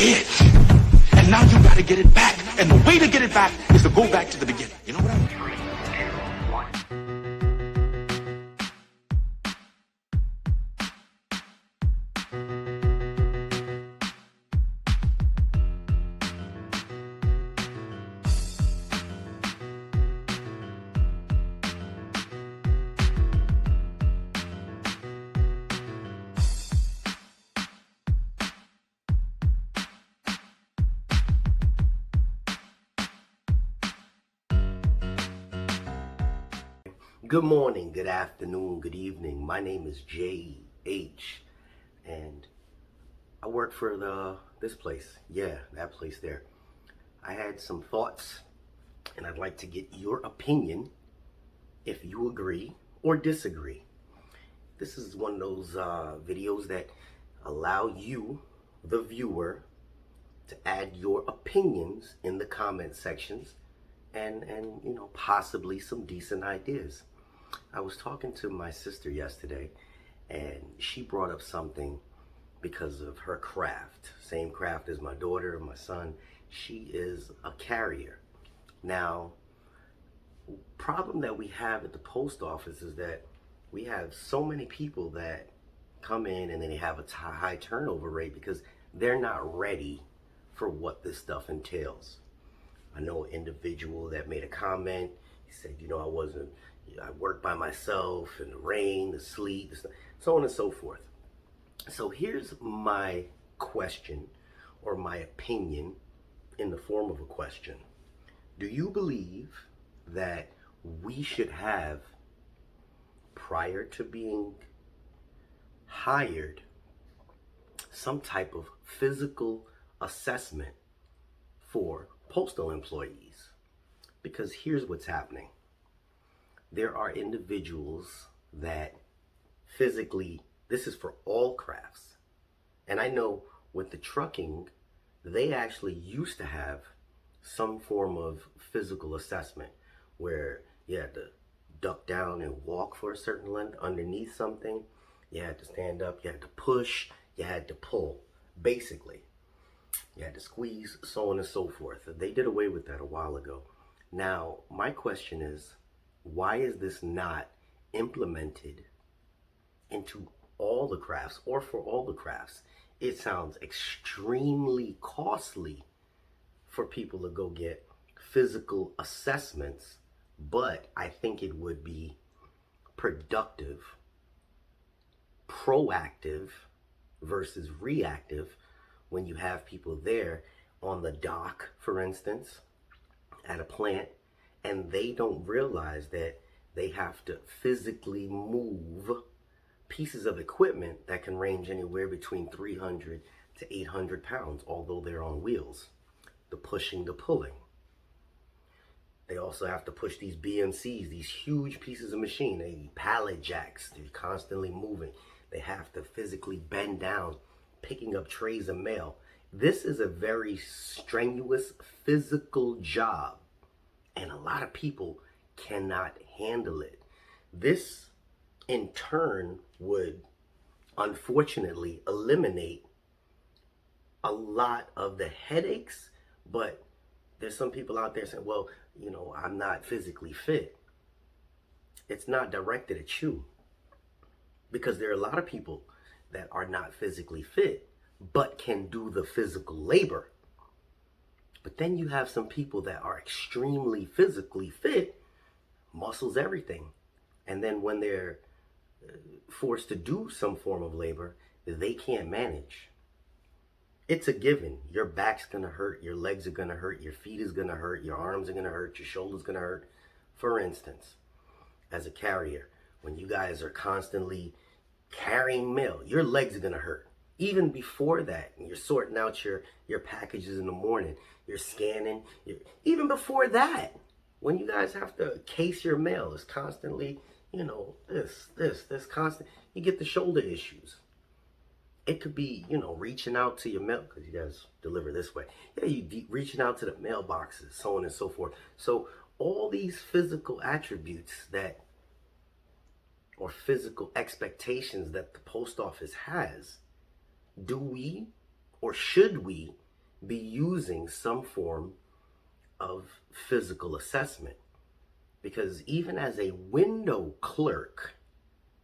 it. And now you gotta get it back. And the way to get it back is to go back to the beginning. You know what I mean? Good morning, good afternoon, good evening. My name is J.H. and I work for this place. Yeah, that place there. I had some thoughts and I'd like to get your opinion if you agree or disagree. This is one of those videos that allow you, the viewer, to add your opinions in the comment sections and you know, possibly some decent ideas. I was talking to my sister yesterday and she brought up something because of her craft. Same craft as my daughter and my son. She is a carrier. Now, problem that we have at the post office is that we have so many people that come in and then they have a high turnover rate because they're not ready for what this stuff entails. I know an individual that made a comment. He said, you know, I work by myself in the rain, the sleet, so on and so forth. So here's my question or my opinion in the form of a question. Do you believe that we should have, prior to being hired, some type of physical assessment for postal employees? Because here's what's happening. There are individuals that physically, this is for all crafts. And I know with the trucking, they actually used to have some form of physical assessment where you had to duck down and walk for a certain length underneath something. You had to stand up, you had to push, you had to pull, basically. You had to squeeze, so on and so forth. They did away with that a while ago. Now, my question is, why is this not implemented into all the crafts or for all the crafts? It sounds extremely costly for people to go get physical assessments, but I think it would be productive, proactive versus reactive when you have people there on the dock, for instance, at a plant, and they don't realize that they have to physically move pieces of equipment that can range anywhere between 300 to 800 pounds, although they're on wheels. The pushing, the pulling. They also have to push these BMCs, these huge pieces of machine, they pallet jacks, they're constantly moving. They have to physically bend down, picking up trays of mail. This is a very strenuous physical job. And a lot of people cannot handle it. This, in turn, would unfortunately eliminate a lot of the headaches. But there's some people out there saying, well, you know, I'm not physically fit. It's not directed at you. Because there are a lot of people that are not physically fit, but can do the physical labor. But then you have some people that are extremely physically fit, muscles, everything. And then when they're forced to do some form of labor, they can't manage. It's a given. Your back's going to hurt, your legs are going to hurt, your feet is going to hurt, your arms are going to hurt, your shoulders going to hurt. For instance, as a carrier, when you guys are constantly carrying mail, your legs are going to hurt. Even before that, you're sorting out your packages in the morning, you're scanning, even before that, when you guys have to case your mail, it's constantly, you know, this constant, you get the shoulder issues. It could be, you know, reaching out to your mail, because you guys deliver this way. Yeah, you reaching out to the mailboxes, so on and so forth. So all these physical attributes that, or physical expectations that the post office has, do we or should we be using some form of physical assessment. Because even as a window clerk,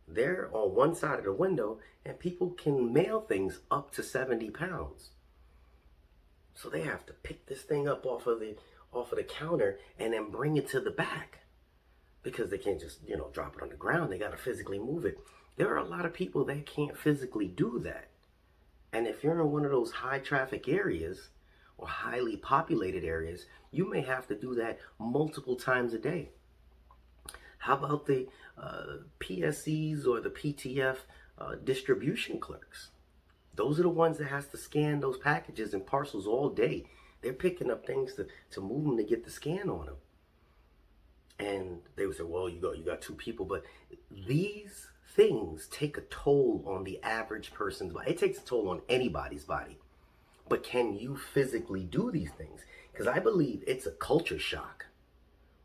they're on one side of the window and people can mail things up to 70 pounds. So they have to pick this thing up off of the counter and then bring it to the back, because they can't just, drop it on the ground. They got to physically move it. There are a lot of people that can't physically do that. And if you're in one of those high traffic areas or highly populated areas, you may have to do that multiple times a day. How about the PSCs or the PTF distribution clerks? Those are the ones that has to scan those packages and parcels all day. They're picking up things to move them to get the scan on them. And they would say, well, you got two people. But these things take a toll on the average person's body. It takes a toll on anybody's body. But can you physically do these things? Because I believe it's a culture shock.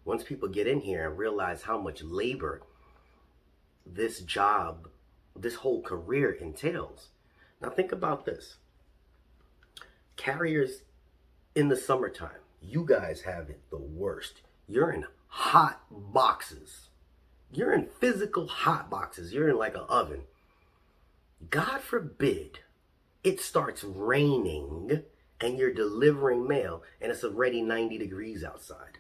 Once people get in here and realize how much labor this job, this whole career entails. Now think about this. Carriers in the summertime, you guys have it the worst. You're in hot boxes. You're in physical hot boxes. You're in like an oven. God forbid it starts raining and you're delivering mail and it's already 90 degrees outside.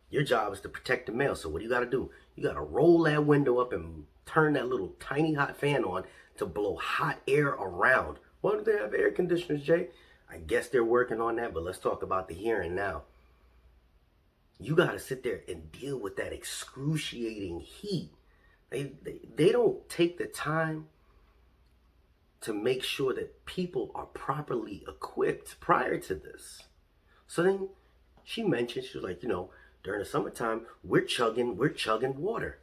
Your job is to protect the mail. So what do you got to do? You got to roll that window up and turn that little tiny hot fan on to blow hot air around. Why do they have air conditioners, Jay? I guess they're working on that, but let's talk about the here and now. You got to sit there and deal with that excruciating heat. They don't take the time to make sure that people are properly equipped prior to this. So then she mentioned, she was like, during the summertime, we're chugging water.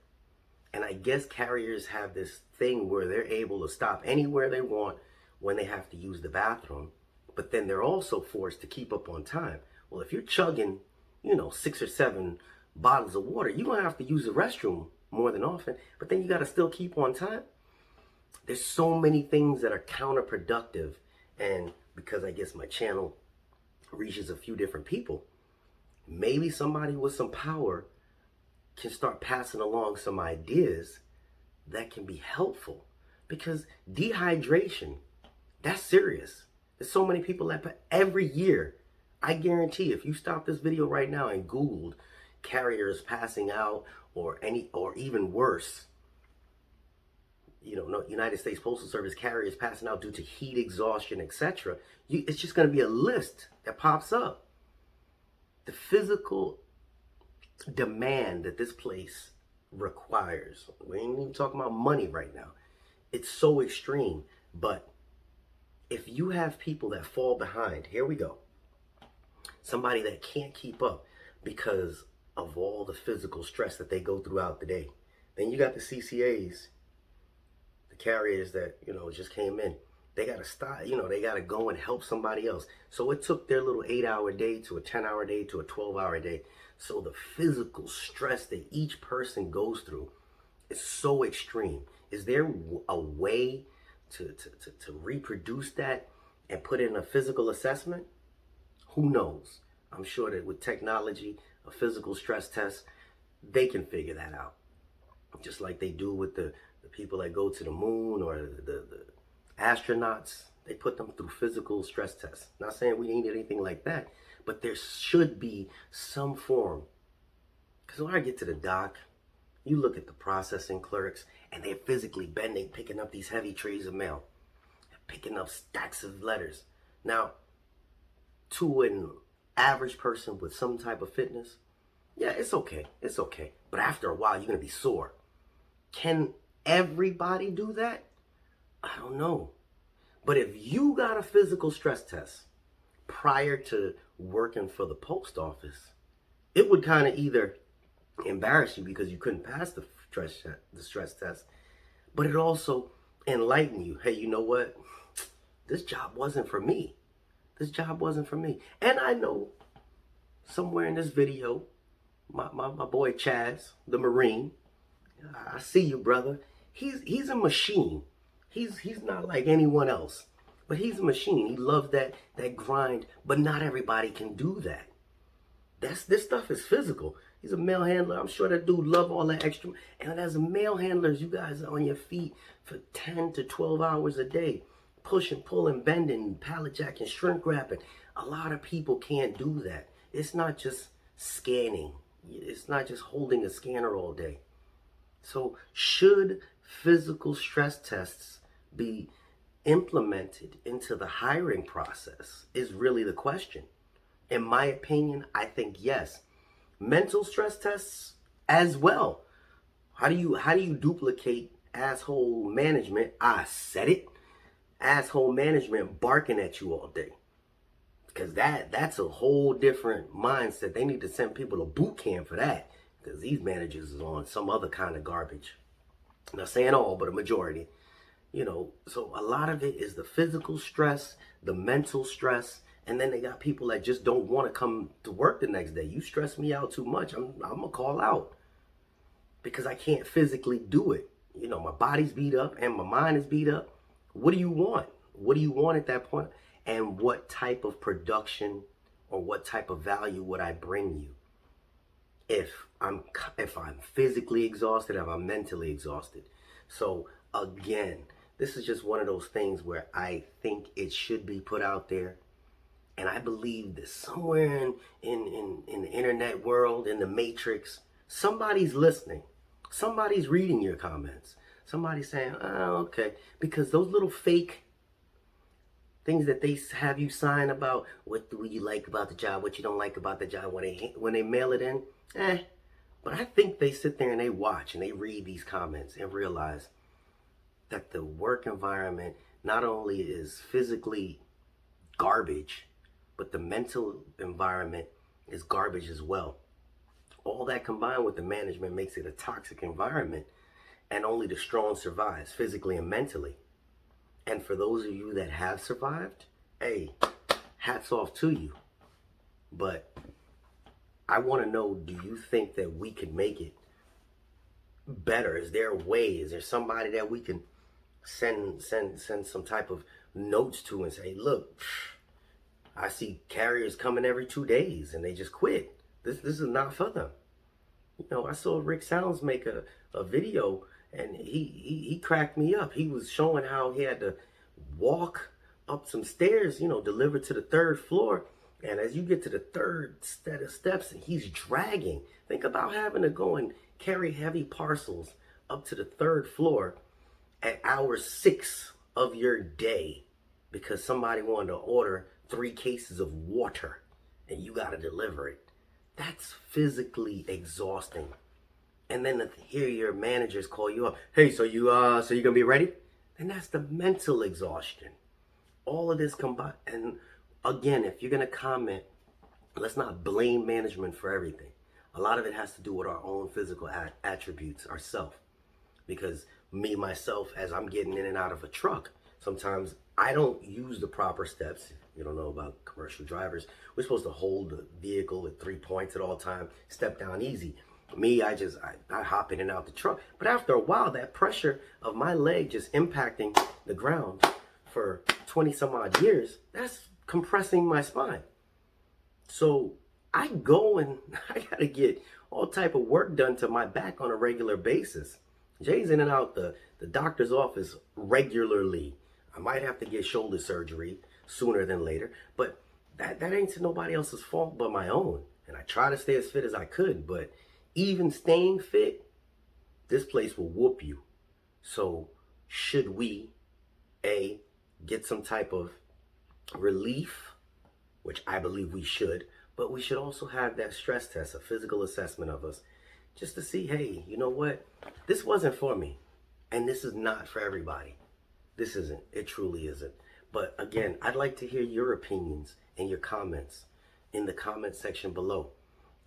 And I guess carriers have this thing where they're able to stop anywhere they want when they have to use the bathroom. But then they're also forced to keep up on time. Well, if you're chugging, 6 or 7 bottles of water, you're going to have to use the restroom more than often. But then you got to still keep on time. There's so many things that are counterproductive. And because I guess my channel reaches a few different people, maybe somebody with some power can start passing along some ideas that can be helpful. Because dehydration, that's serious. There's so many people that every year, I guarantee if you stop this video right now and Googled carriers passing out or even worse, United States Postal Service carriers passing out due to heat exhaustion, etc. It's just going to be a list that pops up. The physical demand that this place requires. We ain't even talking about money right now. It's so extreme. But if you have people that fall behind, here we go. Somebody that can't keep up because of all the physical stress that they go throughout the day. Then you got the CCAs, the carriers that, just came in. They got to stop, they got to go and help somebody else. So it took their little 8-hour day to a 10-hour day to a 12-hour day. So the physical stress that each person goes through is so extreme. Is there a way to reproduce that and put in a physical assessment? Who knows? I'm sure that with technology, a physical stress test, they can figure that out. Just like they do with the people that go to the moon or the astronauts. They put them through physical stress tests. Not saying we need anything like that, but there should be some form. Because when I get to the dock, you look at the processing clerks and they're physically bending, picking up these heavy trays of mail, picking up stacks of letters. Now, to an average person with some type of fitness, yeah, it's okay. It's okay. But after a while, you're going to be sore. Can everybody do that? I don't know. But if you got a physical stress test prior to working for the post office, it would kind of either embarrass you because you couldn't pass the stress test, but it also enlighten you. Hey, you know what? This job wasn't for me. This job wasn't for me. And I know somewhere in this video, my boy Chaz, the Marine, I see you, brother. He's a machine. He's not like anyone else. But he's a machine. He loves that grind, but not everybody can do that. This stuff is physical. He's a mail handler. I'm sure that dude love all that extra. And as a mail handlers, you guys are on your feet for 10 to 12 hours a day, pushing, pulling, bending, pallet jacking, shrink wrapping. A lot of people can't do that. It's not just scanning. It's not just holding a scanner all day. So should physical stress tests be implemented into the hiring process is really the question. In my opinion, I think yes. Mental stress tests as well. How do you duplicate asshole management? I said it. Asshole management barking at you all day. Because that's a whole different mindset. They need to send people to boot camp for that. Because these managers is on some other kind of garbage. I'm not saying all, but a majority. So a lot of it is the physical stress, the mental stress, and then they got people that just don't want to come to work the next day. You stress me out too much, I'm gonna call out because I can't physically do it. My body's beat up and my mind is beat up. What do you want? What do you want at that point? And what type of production or what type of value would I bring you? If I'm physically exhausted, if I'm mentally exhausted. So again, this is just one of those things where I think it should be put out there. And I believe that somewhere in the internet world, in the matrix, somebody's listening. Somebody's reading your comments. Somebody's saying, oh, okay. Because those little fake things that they have you sign about, what do you like about the job, what you don't like about the job, when they mail it in, But I think they sit there and they watch and they read these comments and realize that the work environment not only is physically garbage, but the mental environment is garbage as well. All that combined with the management makes it a toxic environment, and only the strong survives physically and mentally. And for those of you that have survived, hey, hats off to you. But I want to know, do you think that we could make it better? Is there a way? Is there somebody that we can send some type of notes to and say, look, I see carriers coming every 2 days and they just quit. This is not for them. I saw Rick Sounds make a video and he cracked me up. He was showing how he had to walk up some stairs, deliver to the 3rd floor. And as you get to the 3rd set of steps, he's dragging. Think about having to go and carry heavy parcels up to the 3rd floor at hour 6 of your day because somebody wanted to order 3 cases of water and you got to deliver it. That's physically exhausting. And then to hear your managers call you up, hey, so you gonna be ready? And that's the mental exhaustion. All of this combined. And again, if you're gonna comment, let's not blame management for everything. A lot of it has to do with our own physical attributes, ourselves. Because me, myself, as I'm getting in and out of a truck, sometimes I don't use the proper steps. You don't know about commercial drivers. We're supposed to hold the vehicle at 3 points at all time, step down easy. Me, I hop in and out the truck. But after a while, that pressure of my leg just impacting the ground for 20 some odd years, that's compressing my spine. So I go and I gotta get all type of work done to my back on a regular basis. Jay's in and out the doctor's office regularly. I might have to get shoulder surgery sooner than later, but that ain't to nobody else's fault but my own. And I try to stay as fit as I could, but even staying fit, this place will whoop you. So should we, A, get some type of relief, which I believe we should, but we should also have that stress test, a physical assessment of us, just to see, hey, you know what? This wasn't for me, and this is not for everybody. This isn't. It truly isn't. But again, I'd like to hear your opinions and your comments in the comment section below.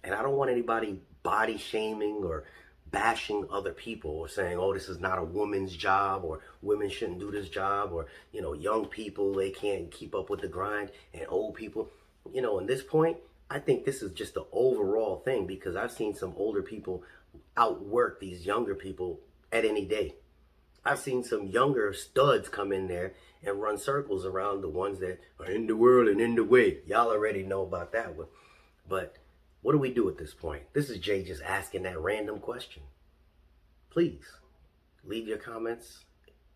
And I don't want anybody body shaming or bashing other people or saying, oh, this is not a woman's job, or women shouldn't do this job, or, young people, they can't keep up with the grind, and old people. In this point, I think this is just the overall thing, because I've seen some older people outwork these younger people at any day. I've seen some younger studs come in there and run circles around the ones that are in the world and in the way. Y'all already know about that one. But what do we do at this point? This is Jay just asking that random question. Please leave your comments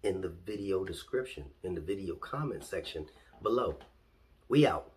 in the video description, in the video comment section below. We out.